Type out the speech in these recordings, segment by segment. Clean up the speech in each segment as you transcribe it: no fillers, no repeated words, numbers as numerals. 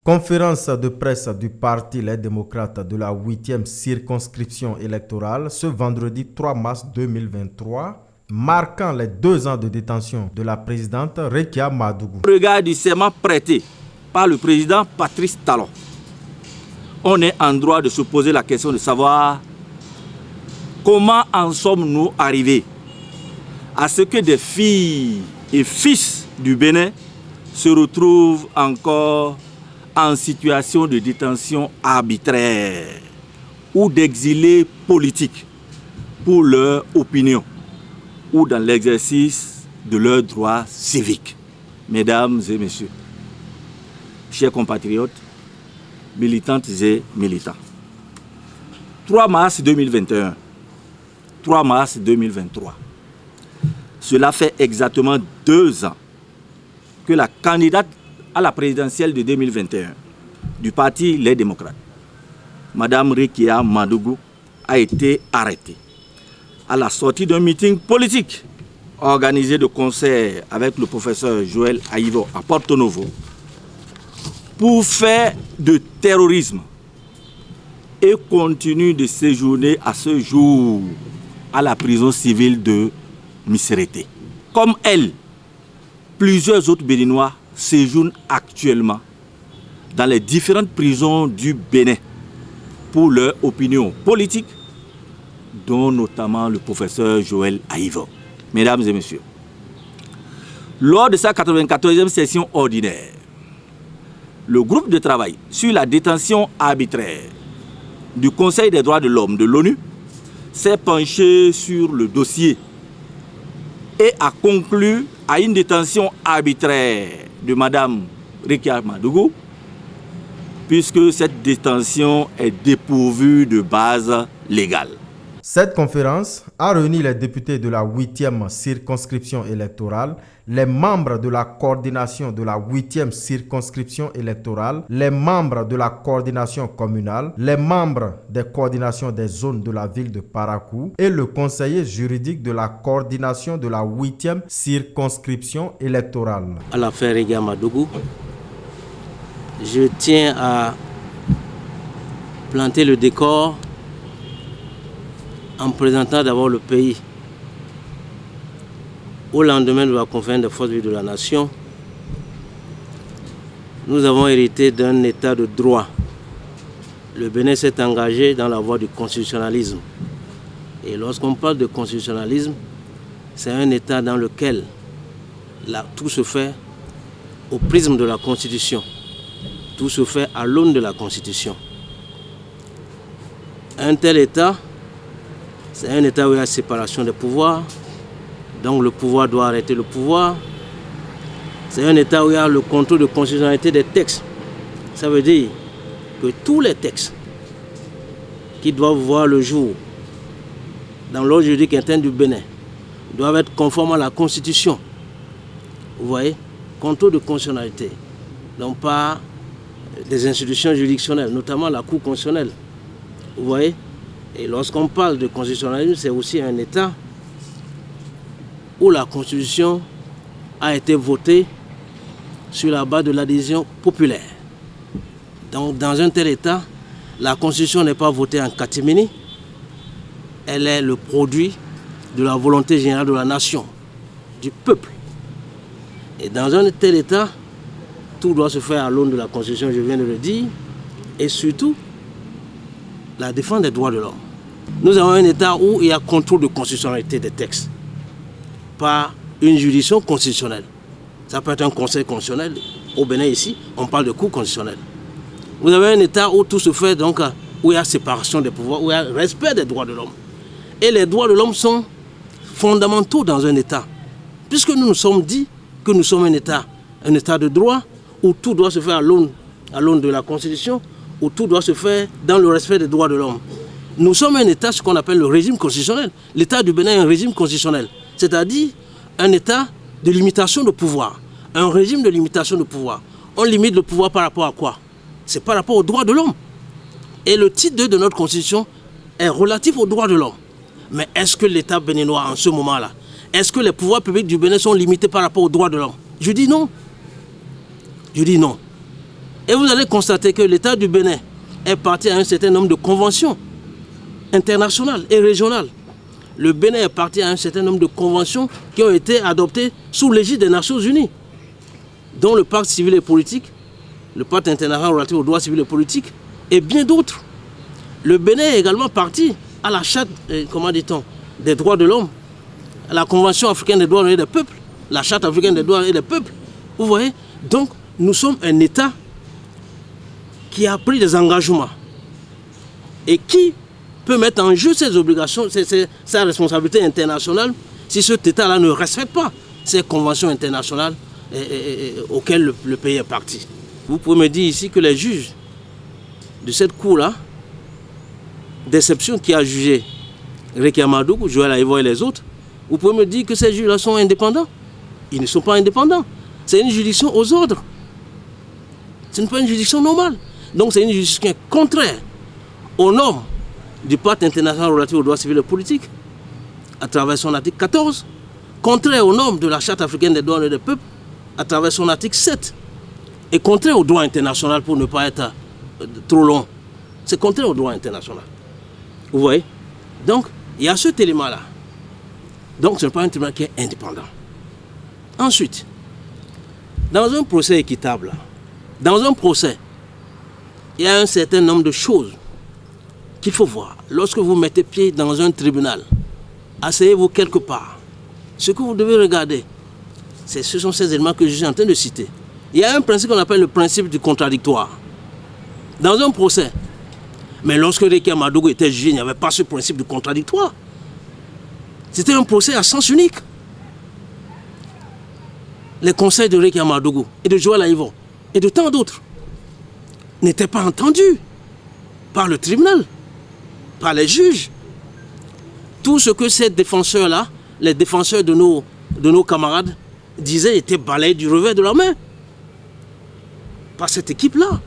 Conférence de presse du Parti Les Démocrates de la 8e circonscription électorale ce vendredi 3 mars 2023, marquant les 2 ans de détention de la présidente Rekia Madougou. Au regard du serment prêté par le président Patrice Talon, on est en droit de se poser la question de savoir comment en sommes-nous arrivés à ce que des filles et fils du Bénin se retrouvent encore en situation de détention arbitraire ou d'exilés politiques pour leur opinion ou dans l'exercice de leurs droits civiques. Mesdames et messieurs, chers compatriotes, militantes et militants, 3 mars 2021, 3 mars 2023, cela fait exactement 2 ans que la candidate à la présidentielle de 2021 du Parti Les Démocrates, Madame Rekia Madougou, a été arrêtée à la sortie d'un meeting politique organisé de concert avec le professeur Joël Aïvo à Porto Novo pour faire de terrorisme et continue de séjourner à ce jour à la prison civile de Miserete. Comme elle, plusieurs autres Béninois séjournent actuellement dans les différentes prisons du Bénin pour leur opinion politique, dont notamment le professeur Joël Aïvo. Mesdames et messieurs, lors de sa 94e session ordinaire, le groupe de travail sur la détention arbitraire du Conseil des droits de l'homme de l'ONU s'est penché sur le dossier et a conclu à une détention arbitraire de Madame Rekia Madougou, puisque cette détention est dépourvue de base légale. Cette conférence a réuni les députés de la 8e circonscription électorale, les membres de la coordination de la 8e circonscription électorale, les membres de la coordination communale, les membres des coordinations des zones de la ville de Parakou et le conseiller juridique de la coordination de la 8e circonscription électorale. À l'affaire Rekia Madougou, je tiens à planter le décor en présentant d'abord le pays. Au lendemain de la conférence des forces vives de la nation, nous avons hérité d'un état de droit. Le Bénin s'est engagé dans la voie du constitutionnalisme. Et lorsqu'on parle de constitutionnalisme, c'est un état dans lequel tout se fait au prisme de la Constitution. Tout se fait à l'aune de la Constitution. Un tel état, c'est un état où il y a séparation des pouvoirs, donc le pouvoir doit arrêter le pouvoir. C'est un état où il y a le contrôle de constitutionnalité des textes. Ça veut dire que tous les textes qui doivent voir le jour dans l'ordre juridique interne du Bénin doivent être conformes à la Constitution. Vous voyez, contrôle de constitutionnalité, non pas des institutions juridictionnelles, notamment la Cour constitutionnelle. Vous voyez? Et lorsqu'on parle de constitutionnalisme, c'est aussi un État où la Constitution a été votée sur la base de l'adhésion populaire. Donc dans un tel État, la Constitution n'est pas votée en catimini, elle est le produit de la volonté générale de la nation, du peuple. Et dans un tel État, tout doit se faire à l'aune de la Constitution, je viens de le dire, et surtout la défense des droits de l'homme. Nous avons un État où il y a contrôle de constitutionnalité des textes par une juridiction constitutionnelle. Ça peut être un conseil constitutionnel. Au Bénin ici, on parle de cour constitutionnelle. Vous avez un État où tout se fait, donc, où il y a séparation des pouvoirs, où il y a respect des droits de l'homme. Et les droits de l'homme sont fondamentaux dans un État. Puisque nous nous sommes dit que nous sommes un État de droit, où tout doit se faire à l'aune de la Constitution, où tout doit se faire dans le respect des droits de l'homme. Nous sommes un État, ce qu'on appelle le régime constitutionnel. L'État du Bénin est un régime constitutionnel, c'est-à-dire un État de limitation de pouvoir, un régime de limitation de pouvoir. On limite le pouvoir par rapport à quoi? C'est par rapport aux droits de l'homme. Et le titre 2 de notre Constitution est relatif aux droits de l'homme. Mais est-ce que l'État béninois, en ce moment-là, est-ce que les pouvoirs publics du Bénin sont limités par rapport aux droits de l'homme? Je dis non. Je dis non. Et vous allez constater que l'État du Bénin est parti à un certain nombre de conventions internationales et régionales. Le Bénin est parti à un certain nombre de conventions qui ont été adoptées sous l'égide des Nations Unies, dont le pacte civil et politique, le pacte international relatif aux droits civils et politiques, et bien d'autres. Le Bénin est également parti à la charte, comment dit-on, des droits de l'homme, à la Convention africaine des droits et des peuples, la charte africaine des droits et des peuples. Vous voyez? Donc, nous sommes un État qui a pris des engagements et qui peut mettre en jeu ses obligations, sa responsabilité internationale, si cet État-là ne respecte pas ces conventions internationales auxquelles le pays est parti. Vous pouvez me dire ici que les juges de cette cour-là, d'exception qui a jugé Réki Amadougou, Joël Aïvo et les autres, vous pouvez me dire que ces juges-là sont indépendants? Ils ne sont pas indépendants. C'est une juridiction aux ordres. Ce n'est pas une juridiction normale. Donc c'est une juridiction qui est contraire aux normes du pacte international relatif aux droits civils et politiques, à travers son article 14, contraire aux normes de la charte africaine des droits et des peuples, à travers son article 7, et contraire au droit international pour ne pas être trop long. C'est contraire au droit international. Vous voyez? Donc, il y a cet élément-là. Donc, ce n'est pas un tribunal qui est indépendant. Ensuite, dans un procès équitable, dans un procès, il y a un certain nombre de choses qu'il faut voir. Lorsque vous mettez pied dans un tribunal, asseyez-vous quelque part. Ce que vous devez regarder, ce sont ces éléments que je suis en train de citer. Il y a un principe qu'on appelle le principe du contradictoire. Dans un procès, mais lorsque Réki Amadougou était jugé, il n'y avait pas ce principe du contradictoire. C'était un procès à sens unique. Les conseils de Réki Amadougou et de Joël Aïvo et de tant d'autres n'étaient pas entendus par le tribunal, par les juges. Tout ce que ces défenseurs-là, les défenseurs de nos camarades, disaient était balayé du revers de la main. Par cette équipe-là.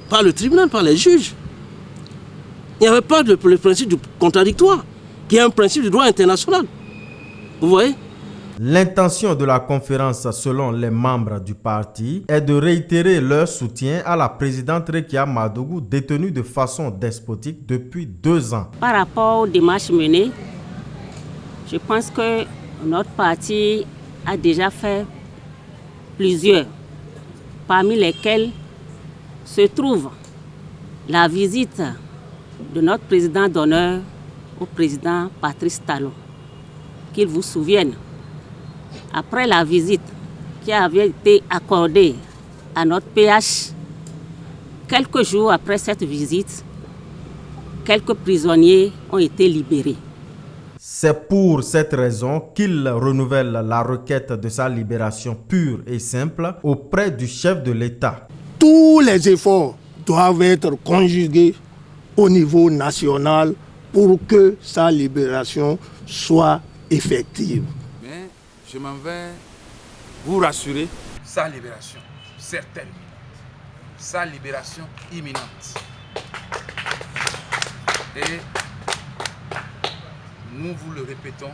Par le tribunal, par les juges. Il n'y avait pas le principe du contradictoire, qui est un principe du droit international. Vous voyez? L'intention de la conférence, selon les membres du parti, est de réitérer leur soutien à la présidente Réki Amadougou, détenue de façon despotique depuis 2 ans. Par rapport aux démarches menées, je pense que notre parti a déjà fait plusieurs, parmi lesquels se trouve la visite de notre président d'honneur au président Patrice Talon. Qu'il vous souvienne, après la visite qui avait été accordée à notre PH, quelques jours après cette visite, quelques prisonniers ont été libérés. C'est pour cette raison qu'il renouvelle la requête de sa libération pure et simple auprès du chef de l'État. Tous les efforts doivent être conjugués au niveau national pour que sa libération soit effective. Mais je m'en vais vous rassurer, sa libération certaine, sa libération imminente. Et nous vous le répétons,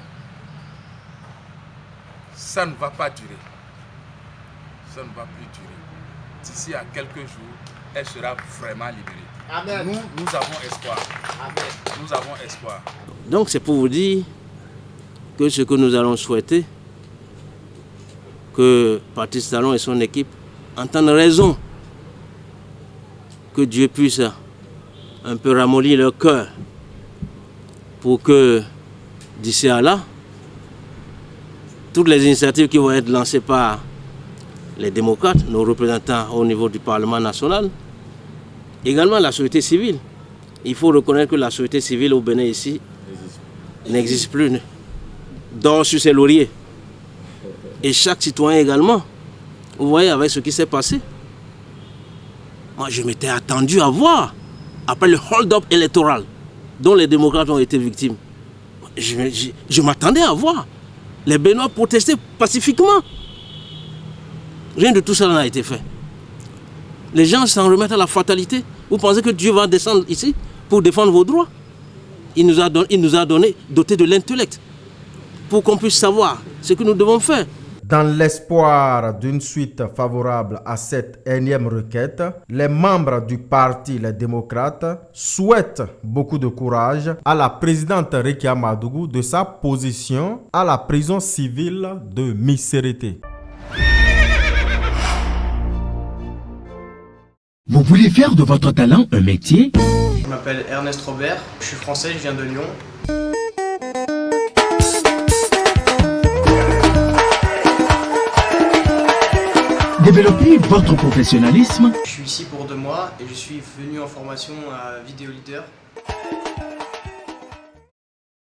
ça ne va pas durer. Ça ne va plus durer. D'ici à quelques jours, elle sera vraiment libérée. Amen. Nous avons espoir. Amen. Nous avons espoir. Donc c'est pour vous dire que ce que nous allons souhaiter, que Patrice Talon et son équipe entendent raison, que Dieu puisse un peu ramollir leur cœur pour que d'ici à là, toutes les initiatives qui vont être lancées par les démocrates, nos représentants au niveau du Parlement national, également la société civile. Il faut reconnaître que la société civile au Bénin ici n'existe plus, dort sur ses lauriers. Et chaque citoyen également, vous voyez avec ce qui s'est passé. Moi je m'étais attendu à voir, après le hold-up électoral dont les démocrates ont été victimes, je m'attendais à voir les Béninois protester pacifiquement. Rien de tout ça n'a été fait. Les gens s'en remettent à la fatalité. Vous pensez que Dieu va descendre ici pour défendre vos droits? Il nous a donné, doté de l'intellect, pour qu'on puisse savoir ce que nous devons faire. Dans l'espoir d'une suite favorable à cette énième requête, les membres du parti Les Démocrates souhaitent beaucoup de courage à la présidente Rekia Madougou de sa position à la prison civile de Missérété. Vous voulez faire de votre talent un métier? Je m'appelle Ernest Robert, je suis français, je viens de Lyon. Développez votre professionnalisme. Je suis ici pour 2 mois et je suis venu en formation à Vidéo Leader.